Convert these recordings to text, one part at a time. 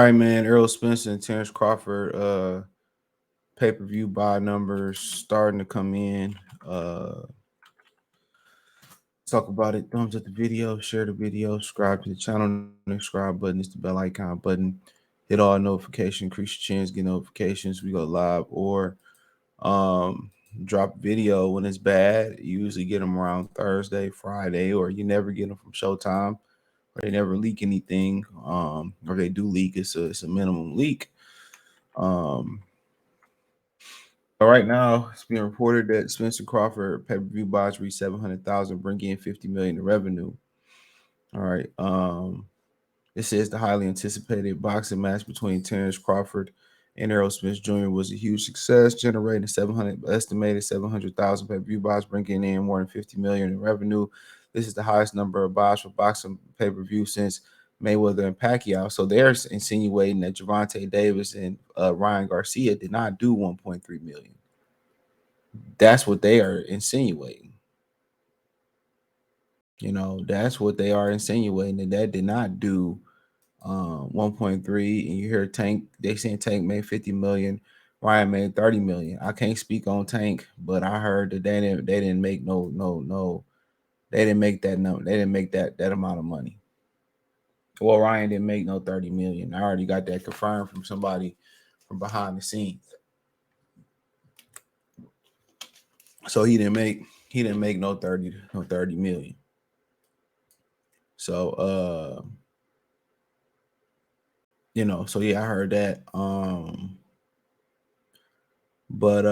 right, man. Errol Spence and Terence Crawford pay-per-view buy numbers starting to come in. Talk about it. Thumbs up the video, share the video, subscribe to the channel. Next subscribe button is the bell icon button. Hit all notifications, increase your chance, get notifications. We go live or drop a video when it's bad. You usually get them around Thursday, Friday, or you never get them from Showtime, or they never leak anything. Or they do leak, it's a minimum leak. But right now, it's being reported that Spencer Crawford pay-per-view buys reach 700,000, bring in 50 million in revenue. All right. It says the highly anticipated boxing match between Terence Crawford and Errol Spence Jr. was a huge success, generating estimated 700,000 pay-per-view buys, bringing in more than 50 million in revenue. This is the highest number of buys for boxing pay-per-view since Mayweather and Pacquiao. So they're insinuating that Gervonta Davis and Ryan Garcia did not do 1.3 million. That's what they are insinuating. That's what they are insinuating, that did not do 1.3. And you hear Tank, they saying Tank made 50 million, Ryan made 30 million. I can't speak on Tank, but I heard that they didn't make they didn't make that number. They didn't make that amount of money. Well, Ryan didn't make no 30 million. I already got that confirmed from somebody from behind the scenes. So he didn't make no 30 million. So so yeah, I heard that. But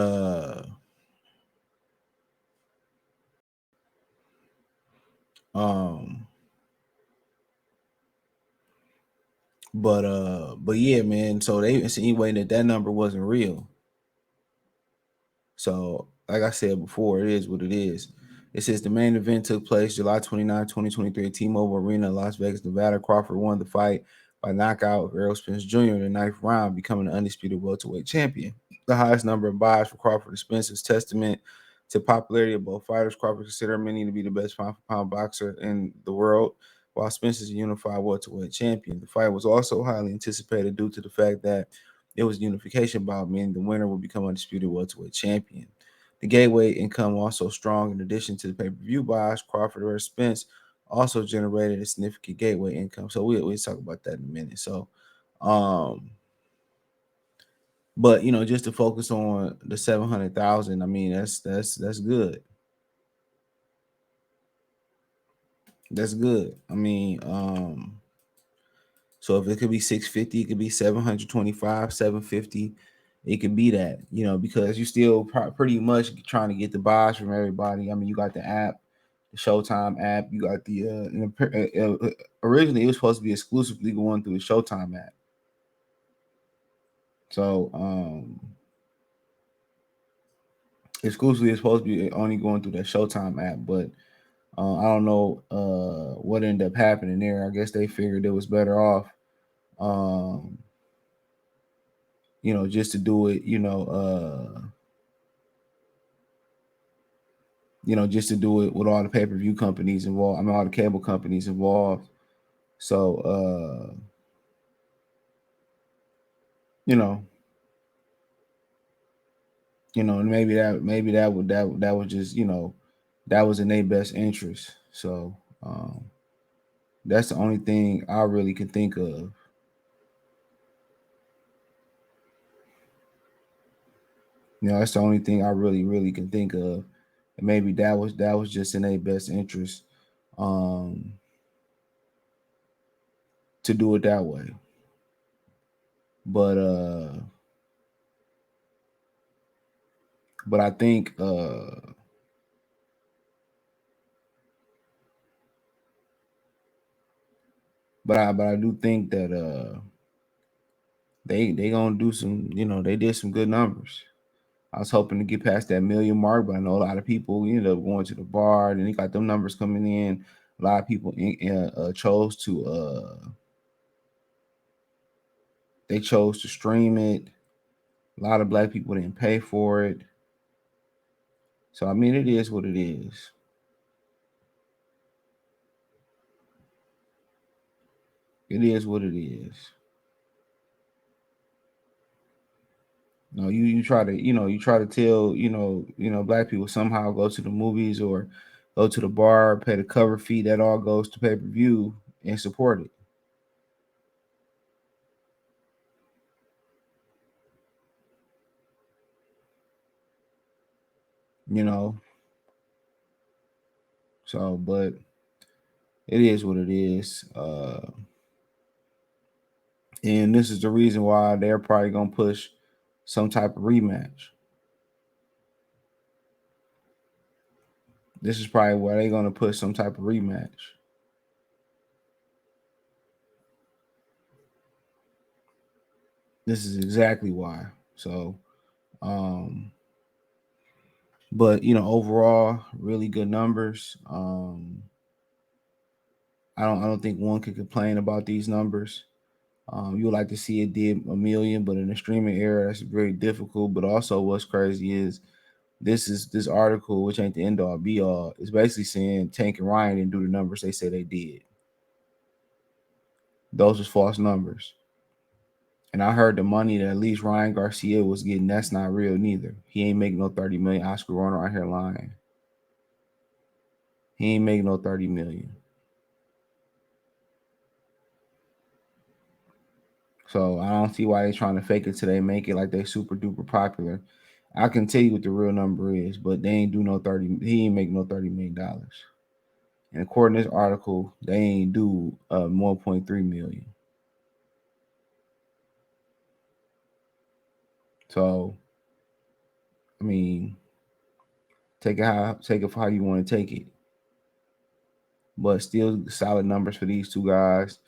yeah, man. So they insinuating that number wasn't real. So, like I said before, it is what it is. It says the main event took place July 29, 2023 at T-Mobile Arena in Las Vegas, Nevada. Crawford won the fight by knockout of Errol Spence Jr. in the ninth round, becoming the undisputed welterweight champion. The highest number of buys for Crawford and Spence is testament to popularity of both fighters. Crawford considered many to be the best pound-for-pound boxer in the world, while Spence is a unified welterweight champion. The fight was also highly anticipated due to the fact that it was unification bout, meaning the winner will become undisputed welterweight champion. The gateway income also strong. In addition to the pay-per-view buys, Crawford versus Spence also generated a significant gateway income. So we'll talk about that in a minute. So, but just to focus on the 700,000, I mean that's good. That's good. I mean, so if it could be 650, it could be 725, 750. It could be that, because you still pretty much trying to get the buys from everybody. I mean, you got the app, the Showtime app. You got the originally it was supposed to be exclusively going through the Showtime app. So exclusively it's supposed to be only going through that Showtime app, but I don't know what ended up happening there. I guess they figured it was better off, just to do it, just to do it with all the pay-per-view companies involved. I mean, all the cable companies involved. So, and maybe that was just, that was in their best interest. So, that's the only thing I really can think of. That's the only thing I really can think of. And maybe that was just in their best interest, to do it that way. But I think but I do think that they gonna do some, they did some good numbers. I was hoping to get past that million mark, but I know a lot of people ended up going to the bar, and they got them numbers coming in. A lot of people chose to they chose to stream it. A lot of black people didn't pay for it. So I mean, it is what it is. It is what it is. No, you try to you try to tell black people somehow go to the movies or go to the bar, pay the cover fee. That all goes to pay per view and support it. You know, so but it is what it is. And this is the reason why they're probably gonna push some type of rematch. This is probably why they're gonna push some type of rematch. This is exactly why. So, um, but overall, really good numbers. I don't think one could complain about these numbers. You would like to see it did a million, but in the streaming era, that's very difficult. But also, what's crazy is this article, which ain't the end all be all, is basically saying Tank and Ryan didn't do the numbers they say they did. Those was false numbers. And I heard the money that at least Ryan Garcia was getting, that's not real neither. He ain't making no 30 million. Oscar Warner out here lying. He ain't making no 30 million. So I don't see why they trying to fake it till they make it like they super duper popular. I can tell you what the real number is, but they ain't do no 30. He ain't make no $30 million. And according to this article, they ain't do 1.3 million. So I mean, take it for how you want to take it. But still solid numbers for these two guys.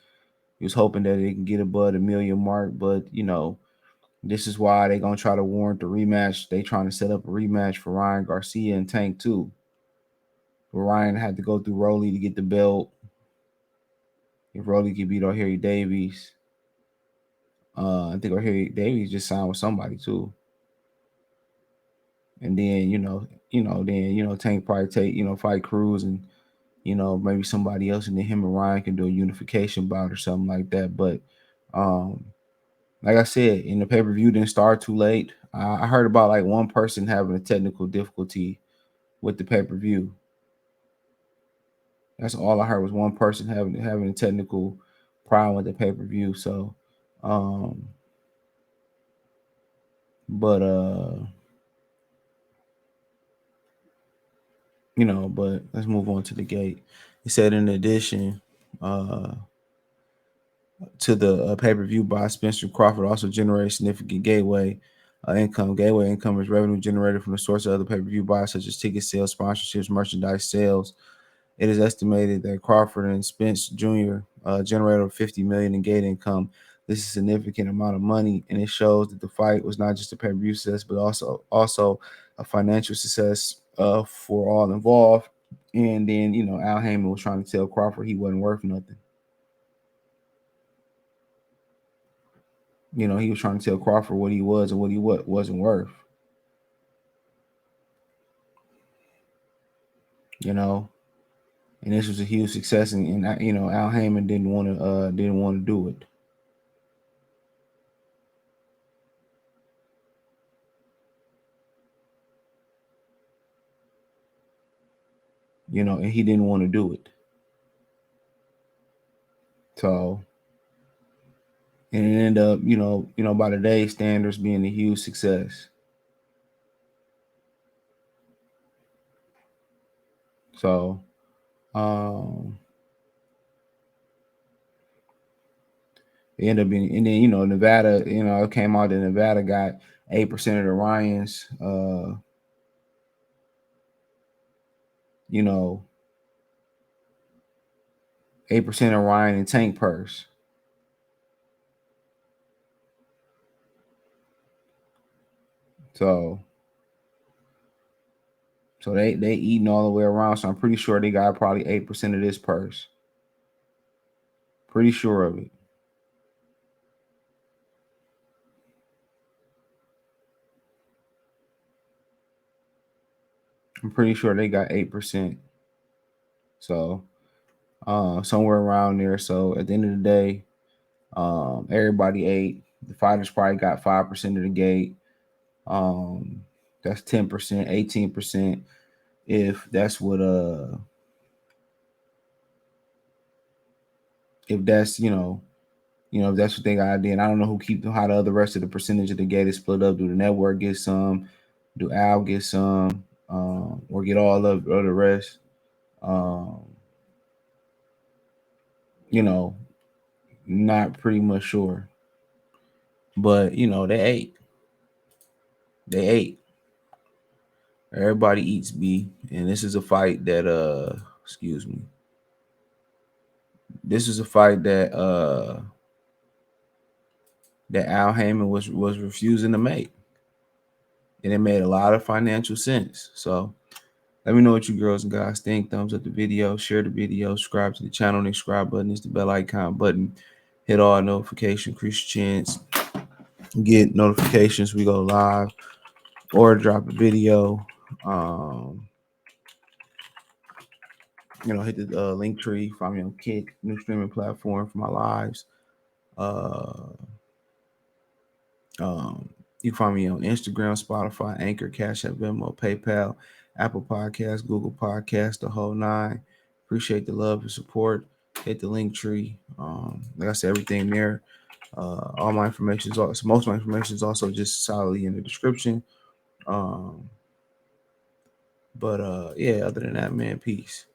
He was hoping that they can get above the million mark, but this is why they gonna try to warrant the rematch. They trying to set up a rematch for Ryan Garcia and Tank too. But Ryan had to go through Rolly to get the belt. If Rolly could beat O'Harry Davies, I think O'Harry Davies just signed with somebody too. And then Tank probably take fight Cruz and maybe somebody else, and then him and Ryan can do a unification bout or something like that. But um, like I said, in the pay per view didn't start too late. I heard about like one person having a technical difficulty with the pay per view. That's all I heard was one person having a technical problem with the pay per view. So, um, but but let's move on to the gate. He said, in addition, uh, to the pay per view by Spencer Crawford also generates significant gateway income. Gateway income is revenue generated from the source of other pay per view buys, such as ticket sales, sponsorships, merchandise sales. It is estimated that Crawford and Spence Jr. Generated over 50 million in gate income. This is a significant amount of money, and it shows that the fight was not just a pay per view success, but also a financial success for all involved. And then Al Heyman was trying to tell Crawford he wasn't worth nothing. He was trying to tell Crawford what he was and what he wasn't worth. You know, and this was a huge success, and Al Heyman didn't want to do it. And he didn't want to do it. So, and it ended up, by today's standards, being a huge success. So, um, it ended up being, and then Nevada, it came out that Nevada got 8% of the Ryans, you know, 8% of Ryan and Tank purse. So, they eating all the way around. So I'm pretty sure they got probably 8% of this purse. Pretty sure of it. I'm pretty sure they got 8%. So somewhere around there. So at the end of the day, everybody ate. The fighters probably got 5% of the gate. That's 10%, 18%. If that's what if that's if that's what they got, then I don't know how the other rest of the percentage of the gate is split up. Do the network get some? Do Al get some? Or get all of the rest? Um, you know, not pretty much sure. But they ate. They ate. Everybody eats B. And this is a fight that excuse me. This is a fight that Al Heyman was refusing to make. And it made a lot of financial sense. So let me know what you girls and guys think. Thumbs up the video, share the video, subscribe to the channel. The subscribe button is the bell icon button. Hit all notifications, increase your chance. Get notifications. We go live or drop a video. Hit the link tree. Find me on Kick, new streaming platform for my lives. You can find me on Instagram, Spotify, Anchor, Cash App, Venmo, PayPal, Apple Podcasts, Google Podcasts, the whole nine. Appreciate the love and support. Hit the link tree. Like I said, everything there. All my information is also, most of my information is also just solidly in the description. But yeah, other than that, man, peace.